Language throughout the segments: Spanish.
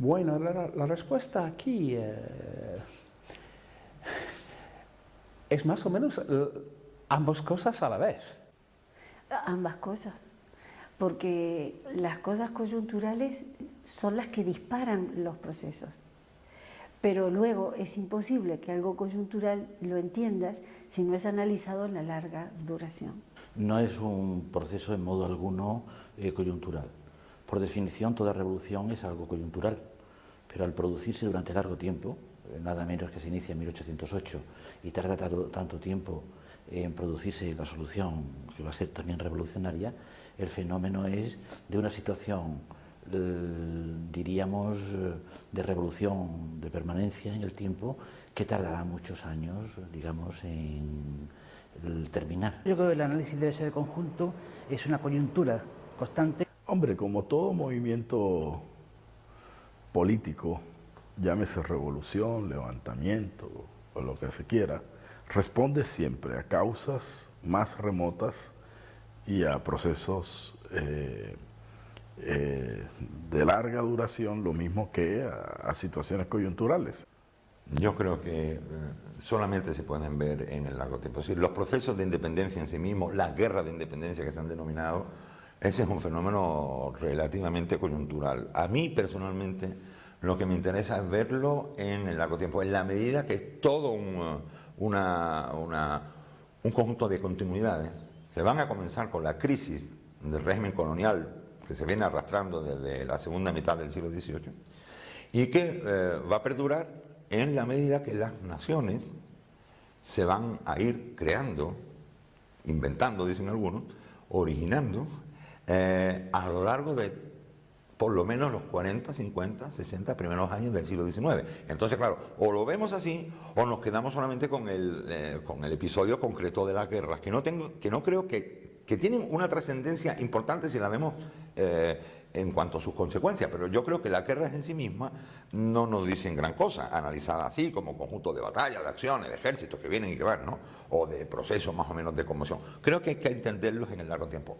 Bueno, la respuesta aquí es más o menos ambas cosas a la vez. Ambas cosas, porque las cosas coyunturales son las que disparan los procesos, pero luego es imposible que algo coyuntural lo entiendas si no es analizado en la larga duración. No es un proceso en modo alguno coyuntural. Por definición, toda revolución es algo coyuntural, pero al producirse durante largo tiempo, nada menos que se inicia en 1808 y tarda tanto tiempo en producirse la solución que va a ser también revolucionaria, el fenómeno es de una situación, diríamos, de revolución, de permanencia en el tiempo, que tardará muchos años, digamos, en terminar. Yo creo que el análisis debe ser de conjunto, es una coyuntura constante. Hombre, como todo movimiento político, llámese revolución, levantamiento o lo que se quiera, responde siempre a causas más remotas y a procesos de larga duración, lo mismo que a situaciones coyunturales. Yo creo que solamente se pueden ver en el largo tiempo. Es decir, los procesos de independencia en sí mismos, las guerras de independencia que se han denominado, ese es un fenómeno relativamente coyuntural. A mí personalmente lo que me interesa es verlo en el largo tiempo, en la medida que es todo un conjunto de continuidades que van a comenzar con la crisis del régimen colonial que se viene arrastrando desde la segunda mitad del siglo XVIII y que va a perdurar en la medida que las naciones se van a ir creando, inventando, dicen algunos, originando, a lo largo de por lo menos los 40, 50, 60 primeros años del siglo XIX. Entonces, claro, o lo vemos así, o nos quedamos solamente con el episodio concreto de las guerras, que no creo que tienen una trascendencia importante si la vemos en cuanto a sus consecuencias, pero yo creo que las guerras en sí mismas no nos dicen gran cosa, analizadas así como conjunto de batallas, de acciones, de ejércitos que vienen y que van, ¿no? O de procesos más o menos de conmoción. Creo que hay que entenderlos en el largo tiempo.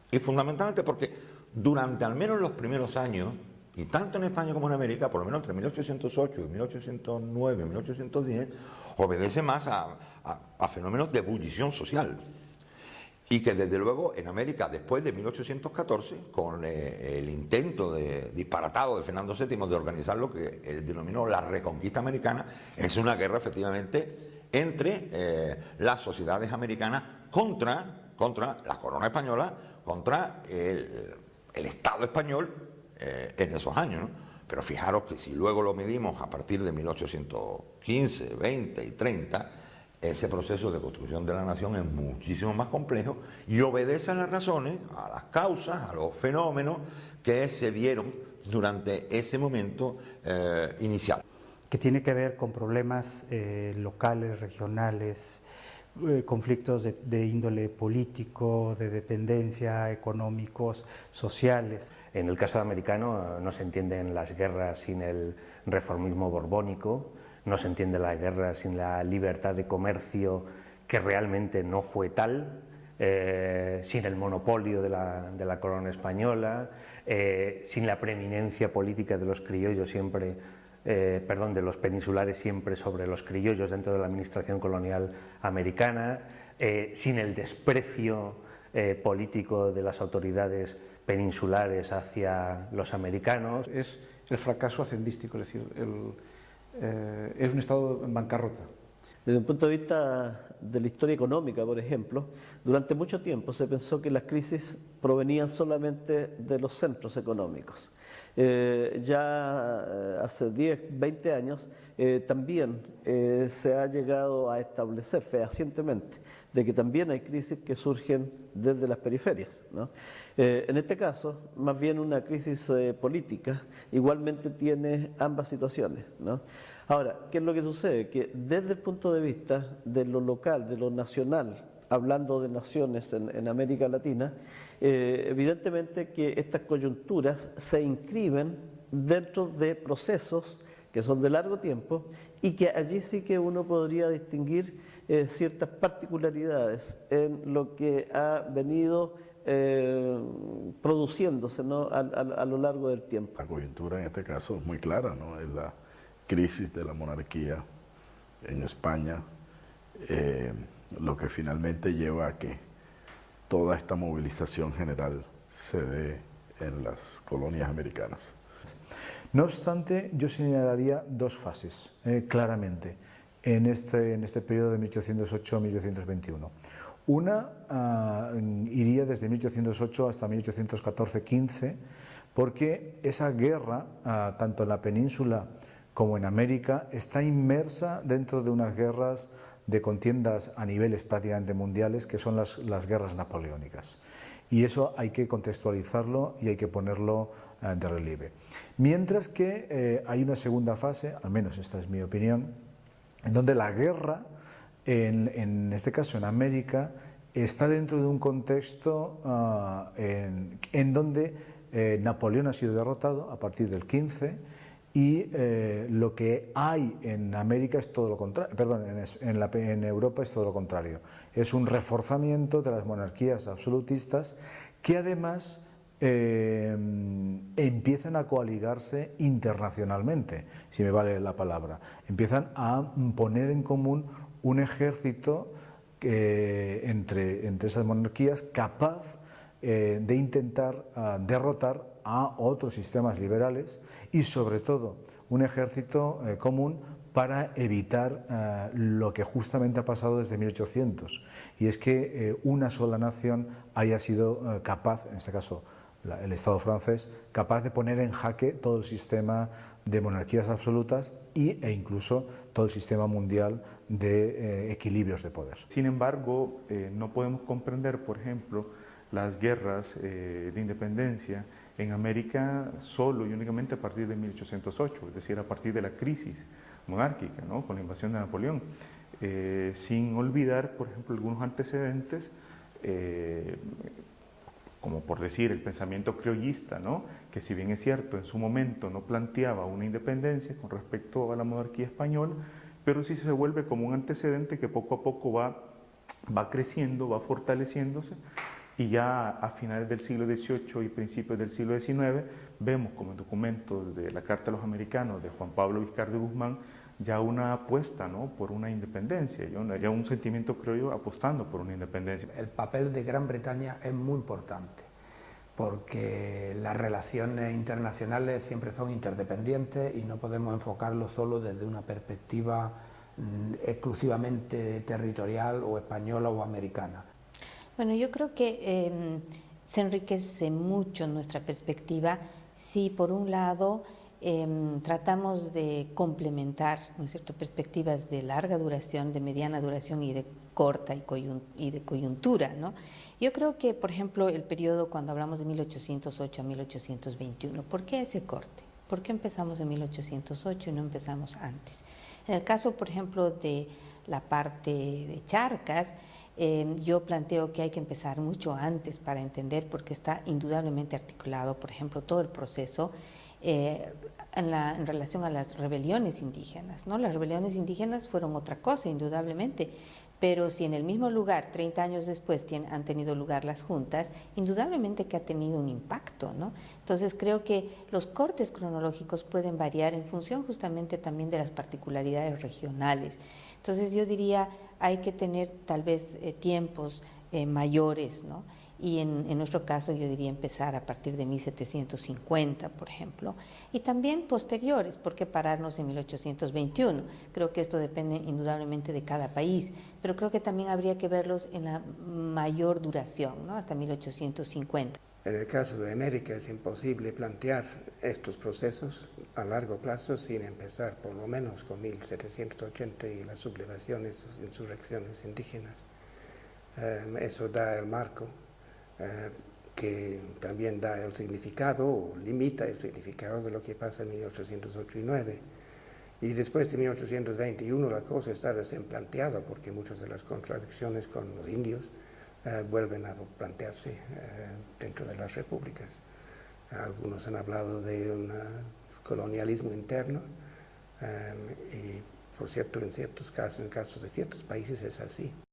Y fundamentalmente porque durante al menos los primeros años, y tanto en España como en América, por lo menos entre 1808 y 1809, 1810, obedece más a fenómenos de ebullición social. Y que desde luego en América, después de 1814, con el intento disparatado de Fernando VII de organizar lo que él denominó la reconquista americana, es una guerra efectivamente entre las sociedades americanas contra la corona española, contra el Estado español en esos años, ¿no? Pero fijaros que si luego lo medimos a partir de 1815, 20 y 30, ese proceso de construcción de la nación es muchísimo más complejo y obedece a las razones, a las causas, a los fenómenos que se dieron durante ese momento inicial. Que tiene que ver con problemas locales, regionales, conflictos de índole político, de dependencia, económicos, sociales. En el caso americano no se entienden las guerras sin el reformismo borbónico, no se entiende la guerra sin la libertad de comercio, que realmente no fue tal, sin el monopolio de la corona española, sin la preeminencia política de los criollos siempre, de los peninsulares siempre sobre los criollos dentro de la administración colonial americana, sin el desprecio político de las autoridades peninsulares hacia los americanos. Es el fracaso hacendístico, es decir, es un Estado en bancarrota. Desde un punto de vista de la historia económica, por ejemplo, durante mucho tiempo se pensó que las crisis provenían solamente de los centros económicos. Ya hace 10, 20 años también se ha llegado a establecer fehacientemente de que también hay crisis que surgen desde las periferias, ¿no? En este caso, más bien una crisis política, igualmente tiene ambas situaciones, ¿no? Ahora, ¿qué es lo que sucede? Que desde el punto de vista de lo local, de lo nacional, hablando de naciones en América Latina, evidentemente que estas coyunturas se inscriben dentro de procesos que son de largo tiempo y que allí sí que uno podría distinguir ciertas particularidades en lo que ha venido produciéndose, ¿no?, a lo largo del tiempo. La coyuntura en este caso es muy clara, ¿no? Es la crisis de la monarquía en España, lo que finalmente lleva a que toda esta movilización general se dé en las colonias americanas. No obstante, yo señalaría dos fases, claramente, en este periodo de 1808 a 1821. Una iría desde 1808 hasta 1814-15, porque esa guerra, tanto en la península como en América, está inmersa dentro de unas guerras de contiendas a niveles prácticamente mundiales, que son las guerras napoleónicas. Y eso hay que contextualizarlo y hay que ponerlo de relieve. Mientras que hay una segunda fase, al menos esta es mi opinión, en donde la guerra, en este caso en América, está dentro de un contexto en donde Napoleón ha sido derrotado a partir del 15 y lo que hay en América es todo lo contrario, perdón, en Europa es todo lo contrario. Es un reforzamiento de las monarquías absolutistas que además empiezan a coaligarse internacionalmente, si me vale la palabra. Empiezan a poner en común un ejército entre esas monarquías capaz de intentar derrotar a otros sistemas liberales y sobre todo un ejército común para evitar lo que justamente ha pasado desde 1800, y es que una sola nación haya sido capaz, en este caso el Estado francés, capaz de poner en jaque todo el sistema de monarquías absolutas e incluso todo el sistema mundial de equilibrios de poder. Sin embargo, no podemos comprender, por ejemplo, las guerras de independencia en América solo y únicamente a partir de 1808, es decir, a partir de la crisis monárquica, ¿no?, con la invasión de Napoleón, sin olvidar, por ejemplo, algunos antecedentes, como por decir el pensamiento criollista, ¿no?, que si bien es cierto en su momento no planteaba una independencia con respecto a la monarquía española, pero sí se vuelve como un antecedente que poco a poco va creciendo, va fortaleciéndose, y ya a finales del siglo XVIII y principios del siglo XIX vemos como en documentos de la Carta de los Americanos de Juan Pablo Vizcarra de Guzmán ya una apuesta, ¿no?, por una independencia, ya un sentimiento criollo apostando por una independencia. El papel de Gran Bretaña es muy importante porque las relaciones internacionales siempre son interdependientes y no podemos enfocarlo solo desde una perspectiva exclusivamente territorial o española o americana. Bueno, yo creo que se enriquece mucho nuestra perspectiva si por un lado tratamos de complementar, ¿no es cierto?, perspectivas de larga duración, de mediana duración y de corta y de coyuntura, ¿no? Yo creo que, por ejemplo, el periodo cuando hablamos de 1808 a 1821, ¿por qué ese corte? ¿Por qué empezamos en 1808 y no empezamos antes? En el caso, por ejemplo, de la parte de Charcas, yo planteo que hay que empezar mucho antes para entender, porque está indudablemente articulado, por ejemplo, todo el proceso en relación a las rebeliones indígenas, ¿no? Las rebeliones indígenas fueron otra cosa, indudablemente, pero si en el mismo lugar, 30 años después, han tenido lugar las juntas, indudablemente que ha tenido un impacto, ¿no? Entonces creo que los cortes cronológicos pueden variar en función justamente también de las particularidades regionales. Entonces yo diría, hay que tener tal vez tiempos mayores, ¿no? Y en nuestro caso yo diría empezar a partir de 1750, por ejemplo, y también posteriores, ¿por qué pararnos en 1821? Creo que esto depende indudablemente de cada país, pero creo que también habría que verlos en la mayor duración, ¿no?, hasta 1850. En el caso de América es imposible plantear estos procesos a largo plazo sin empezar por lo menos con 1780 y las sublevaciones, insurrecciones indígenas. Eso da el marco que también da el significado o limita el significado de lo que pasa en 1808 y 9. Y después de 1821 la cosa está recién planteada porque muchas de las contradicciones con los indios vuelven a plantearse dentro de las repúblicas. Algunos han hablado de un colonialismo interno y por cierto en ciertos casos, en casos de ciertos países es así.